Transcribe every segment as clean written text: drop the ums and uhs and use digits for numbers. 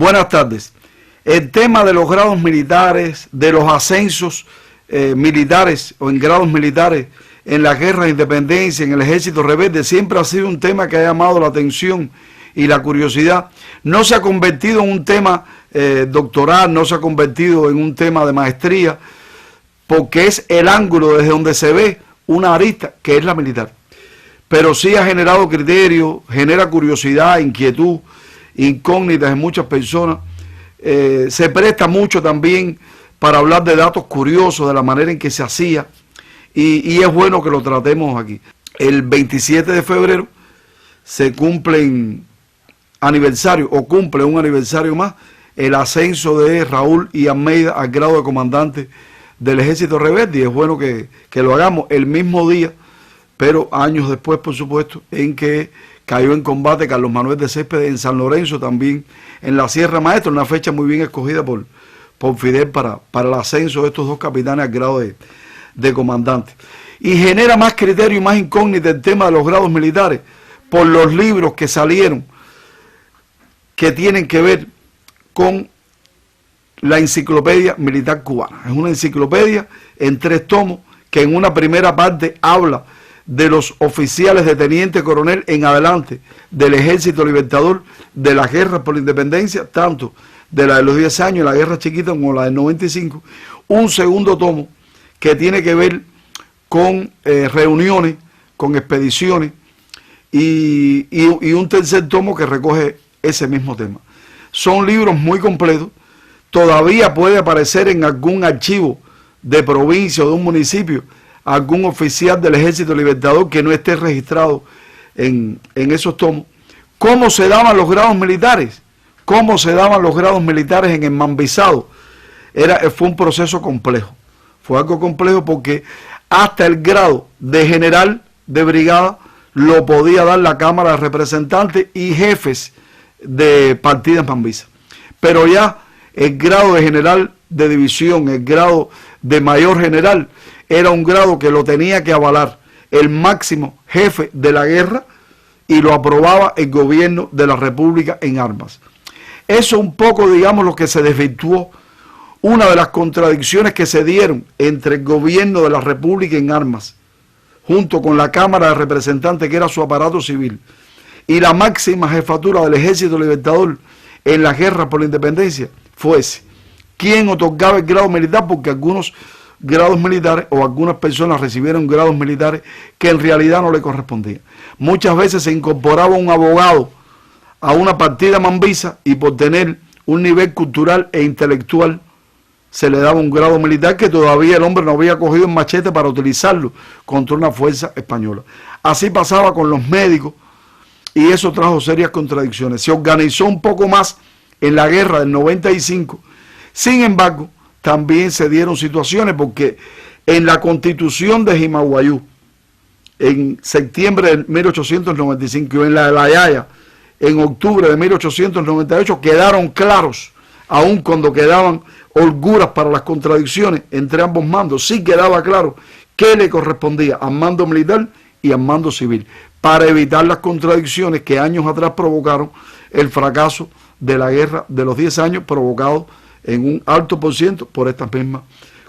Buenas tardes. El tema de los grados militares, de los ascensos militares o en grados militares en la guerra de independencia, en el ejército rebelde, siempre ha sido un tema que ha llamado la atención y la curiosidad. No se ha convertido en un tema doctoral, no se ha convertido en un tema de maestría, porque es el ángulo desde donde se ve una arista, que es la militar. Pero sí ha generado criterio, genera curiosidad, inquietud, incógnitas en muchas personas. Se presta mucho también para hablar de datos curiosos, de la manera en que se hacía, y es bueno que lo tratemos aquí. El 27 de febrero se cumple un aniversario más, el ascenso de Raúl y Almeida al grado de comandante del ejército rebelde, y es bueno que lo hagamos el mismo día, pero años después, por supuesto, en que cayó en combate Carlos Manuel de Céspedes en San Lorenzo, también en la Sierra Maestra, una fecha muy bien escogida por Fidel para el ascenso de estos dos capitanes al grado de comandante. Y genera más criterio y más incógnita el tema de los grados militares por los libros que salieron que tienen que ver con la enciclopedia militar cubana. Es una enciclopedia en 3 tomos que en una primera parte habla de los oficiales de teniente coronel en adelante del Ejército Libertador, de las guerras por la independencia, tanto de la de los 10 años, la guerra chiquita, como la del 95. Un segundo tomo que tiene que ver con reuniones, con expediciones, y un tercer tomo que recoge ese mismo tema. Son libros muy completos. Todavía puede aparecer en algún archivo de provincia o de un municipio algún oficial del Ejército Libertador que no esté registrado en esos tomos. ¿Cómo se daban los grados militares? ¿Cómo se daban los grados militares en el Mambisado? Fue un proceso complejo. Fue algo complejo porque hasta el grado de general de brigada lo podía dar la Cámara de Representantes y jefes de partidas mambisas. Pero ya el grado de general de división, el grado de mayor general, era un grado que lo tenía que avalar el máximo jefe de la guerra y lo aprobaba el gobierno de la República en armas. Eso un poco, digamos, lo que se desvirtuó, una de las contradicciones que se dieron entre el gobierno de la República en armas, junto con la Cámara de Representantes, que era su aparato civil, y la máxima jefatura del Ejército Libertador en la guerra por la independencia, fue ese. ¿Quién otorgaba el grado militar? Porque algunos grados militares o algunas personas recibieron grados militares que en realidad no le correspondían. Muchas veces se incorporaba un abogado a una partida mambisa y por tener un nivel cultural e intelectual se le daba un grado militar que todavía el hombre no había cogido el machete para utilizarlo contra una fuerza española. Así pasaba con los médicos y eso trajo serias contradicciones. Se organizó un poco más en la guerra del 95. Sin embargo, también se dieron situaciones porque en la Constitución de Jimaguayú, en septiembre de 1895, y en la de La Yaya, en octubre de 1898, quedaron claros, aun cuando quedaban holguras para las contradicciones entre ambos mandos, sí quedaba claro qué le correspondía al mando militar y al mando civil, para evitar las contradicciones que años atrás provocaron el fracaso de la guerra de los 10 años, provocado en un alto por ciento por estas mismas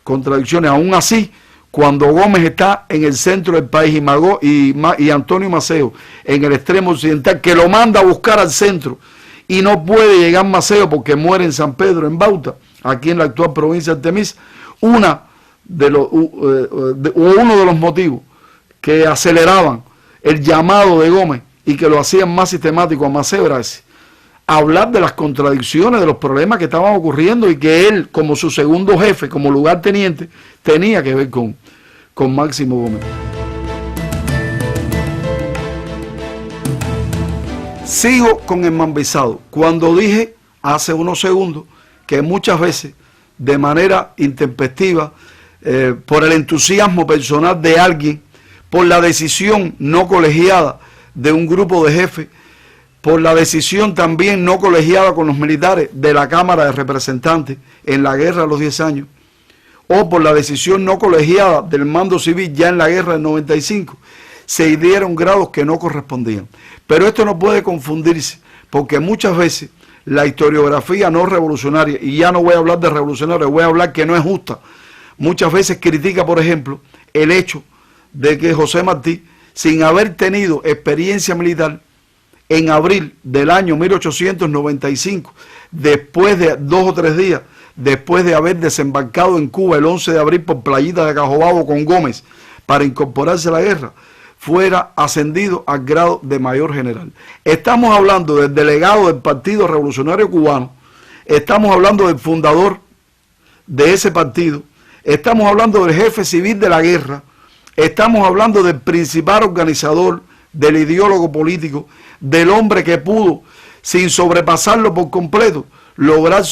contradicciones. Aún así, cuando Gómez está en el centro del país y Antonio Maceo en el extremo occidental, que lo manda a buscar al centro y no puede llegar Maceo porque muere en San Pedro, en Bauta, aquí en la actual provincia de Artemisa, uno de los motivos que aceleraban el llamado de Gómez y que lo hacían más sistemático a Maceo era ese: hablar de las contradicciones, de los problemas que estaban ocurriendo y que él, como su segundo jefe, como lugarteniente, tenía que ver con Máximo Gómez. Sigo con el Mambisado. Cuando dije hace unos segundos que muchas veces, de manera intempestiva, por el entusiasmo personal de alguien, por la decisión no colegiada de un grupo de jefes, por la decisión también no colegiada con los militares de la Cámara de Representantes en la guerra de los 10 años, o por la decisión no colegiada del mando civil ya en la guerra del 95, se dieron grados que no correspondían. Pero esto no puede confundirse, porque muchas veces la historiografía no revolucionaria, y ya no voy a hablar de revolucionaria, voy a hablar que no es justa, muchas veces critica, por ejemplo, el hecho de que José Martí, sin haber tenido experiencia militar, en abril del año 1895, después de 2 o 3 días, después de haber desembarcado en Cuba el 11 de abril por Playita de Cajobabo con Gómez para incorporarse a la guerra, fuera ascendido al grado de mayor general. Estamos hablando del delegado del Partido Revolucionario Cubano, estamos hablando del fundador de ese partido, estamos hablando del jefe civil de la guerra, estamos hablando del principal organizador, del ideólogo político, del hombre que pudo, sin sobrepasarlo por completo, lograr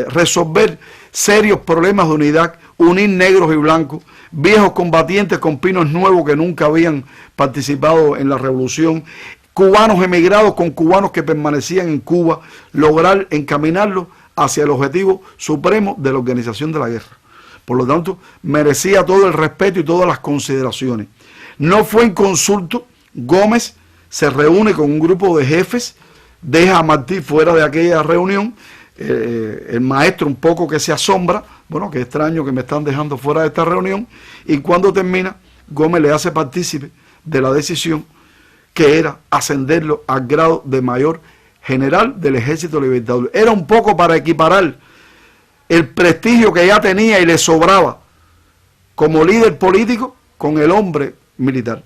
resolver serios problemas de unidad, unir negros y blancos, viejos combatientes con pinos nuevos que nunca habían participado en la revolución, cubanos emigrados con cubanos que permanecían en Cuba, lograr encaminarlos hacia el objetivo supremo de la organización de la guerra. Por lo tanto, merecía todo el respeto y todas las consideraciones. No fue inconsulto. Gómez se reúne con un grupo de jefes, deja a Martí fuera de aquella reunión, el maestro un poco que se asombra, bueno, qué extraño que me están dejando fuera de esta reunión, y cuando termina, Gómez le hace partícipe de la decisión que era ascenderlo al grado de mayor general del Ejército Libertador. Era un poco para equiparar el prestigio que ya tenía y le sobraba como líder político con el hombre militar.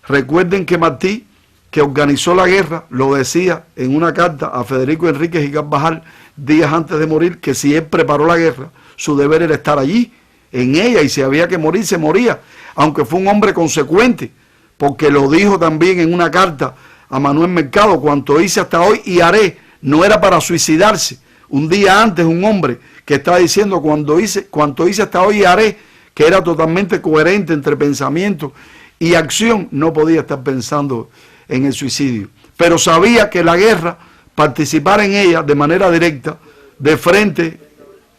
Recuerden que Martí, que organizó la guerra, lo decía en una carta a Federico Enríquez y Carvajal días antes de morir, que si él preparó la guerra, su deber era estar allí, en ella, y si había que morir, se moría, aunque fue un hombre consecuente, porque lo dijo también en una carta a Manuel Mercado: cuanto hice hasta hoy y haré. No era para suicidarse. Un día antes, un hombre que estaba diciendo cuanto hice hasta hoy y haré, que era totalmente coherente entre pensamiento y acción, no podía estar pensando en el suicidio. Pero sabía que la guerra, participar en ella de manera directa, de frente,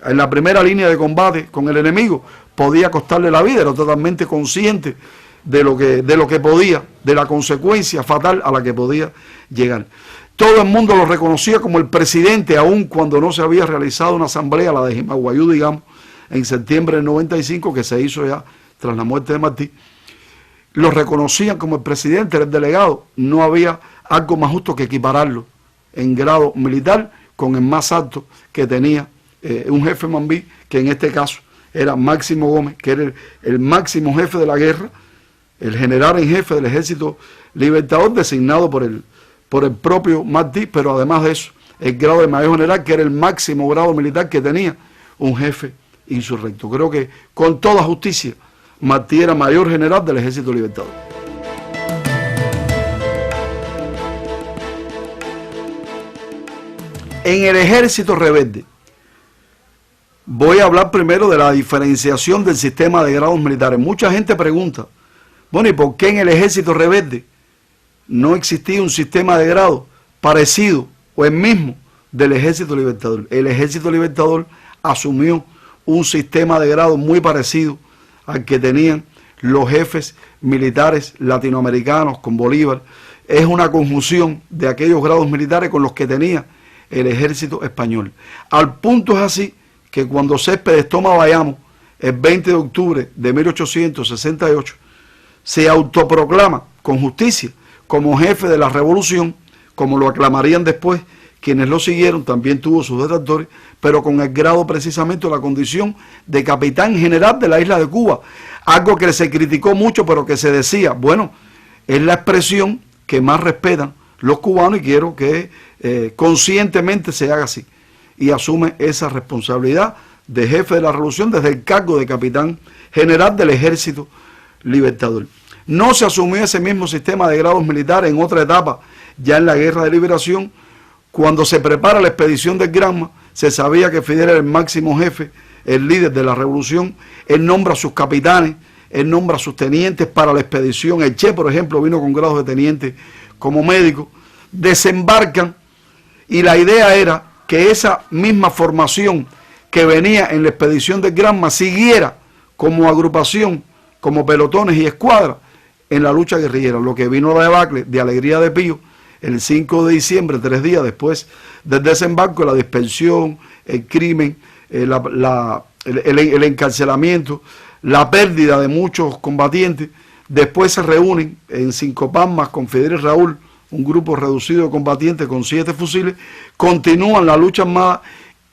en la primera línea de combate con el enemigo, podía costarle la vida. Era totalmente consciente de lo que podía, de la consecuencia fatal a la que podía llegar. Todo el mundo lo reconocía como el presidente, aun cuando no se había realizado una asamblea, la de Jimaguayú, digamos, en septiembre del 95, que se hizo ya tras la muerte de Martí. Lo reconocían como el presidente, era el delegado. No había algo más justo que equipararlo en grado militar con el más alto que tenía un jefe Mambí, que en este caso era Máximo Gómez, que era el máximo jefe de la guerra, el general en jefe del Ejército Libertador, designado por el propio Martí, pero además de eso, el grado de mayor general, que era el máximo grado militar que tenía un jefe insurrecto. Creo que con toda justicia, Martí era mayor general del Ejército Libertador. En el Ejército Rebelde, voy a hablar primero de la diferenciación del sistema de grados militares. Mucha gente pregunta, bueno, ¿y por qué en el Ejército Rebelde no existía un sistema de grados parecido o el mismo del Ejército Libertador? El Ejército Libertador asumió un sistema de grados muy parecido al que tenían los jefes militares latinoamericanos con Bolívar. Es una conjunción de aquellos grados militares con los que tenía el ejército español. Al punto es así que cuando Céspedes toma Bayamo el 20 de octubre de 1868, se autoproclama con justicia como jefe de la revolución, como lo aclamarían después quienes lo siguieron. También tuvo sus detractores, pero con el grado precisamente de la condición de capitán general de la isla de Cuba, algo que se criticó mucho, pero que se decía, bueno, es la expresión que más respetan los cubanos y quiero que conscientemente se haga así, y asume esa responsabilidad de jefe de la revolución desde el cargo de capitán general del Ejército Libertador. No se asumió ese mismo sistema de grados militares en otra etapa, ya en la Guerra de Liberación. Cuando se prepara la expedición del Granma, se sabía que Fidel era el máximo jefe, el líder de la revolución. Él nombra a sus capitanes, él nombra a sus tenientes para la expedición. El Che, por ejemplo, vino con grados de teniente como médico. Desembarcan y la idea era que esa misma formación que venía en la expedición del Granma siguiera como agrupación, como pelotones y escuadras en la lucha guerrillera. Lo que vino la debacle de Alegría de Pío el 5 de diciembre, 3 días después del desembarco, la dispersión, el crimen, el encarcelamiento, la pérdida de muchos combatientes. Después se reúnen en Cinco Palmas con Fidel y Raúl, un grupo reducido de combatientes con 7 fusiles, continúan la lucha armada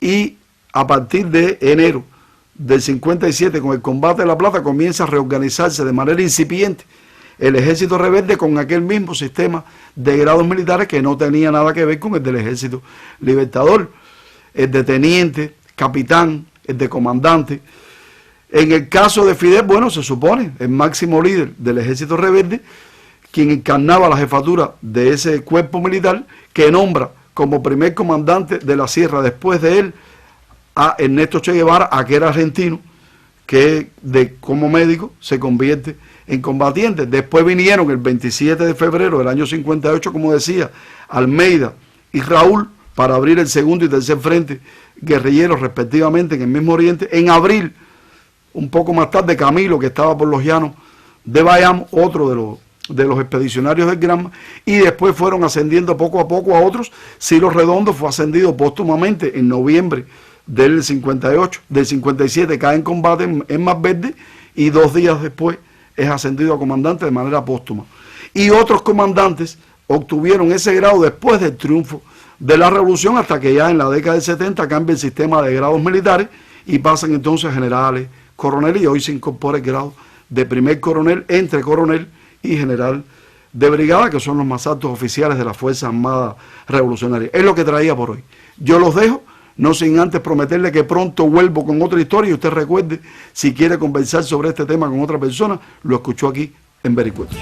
y a partir de enero del 57, con el combate de La Plata, comienza a reorganizarse de manera incipiente el ejército rebelde con aquel mismo sistema de grados militares que no tenía nada que ver con el del ejército libertador, el de teniente, capitán, el de comandante. En el caso de Fidel, bueno, se supone el máximo líder del ejército rebelde, quien encarnaba la jefatura de ese cuerpo militar, que nombra como primer comandante de la sierra después de él a Ernesto Che Guevara, aquel argentino que como médico se convierte en combatiente. Después vinieron el 27 de febrero del año 58, como decía, Almeida y Raúl para abrir el segundo y tercer frente guerrilleros respectivamente en el mismo Oriente. En abril, un poco más tarde, Camilo, que estaba por los llanos de Bayamo, otro de los expedicionarios del Granma, y después fueron ascendiendo poco a poco a otros. Ciro Redondo fue ascendido póstumamente en noviembre del 58, del 57 cae en combate en Malverde y 2 días después es ascendido a comandante de manera póstuma. Y otros comandantes obtuvieron ese grado después del triunfo de la revolución, hasta que ya en la década del 70 cambia el sistema de grados militares y pasan entonces a generales, coroneles, y hoy se incorpora el grado de primer coronel, entre coronel y general de brigada, que son los más altos oficiales de la Fuerza Armada Revolucionaria. Es lo que traía por hoy. Yo los dejo, no sin antes prometerle que pronto vuelvo con otra historia, y usted recuerde, si quiere conversar sobre este tema con otra persona, lo escuchó aquí en Vericuetos.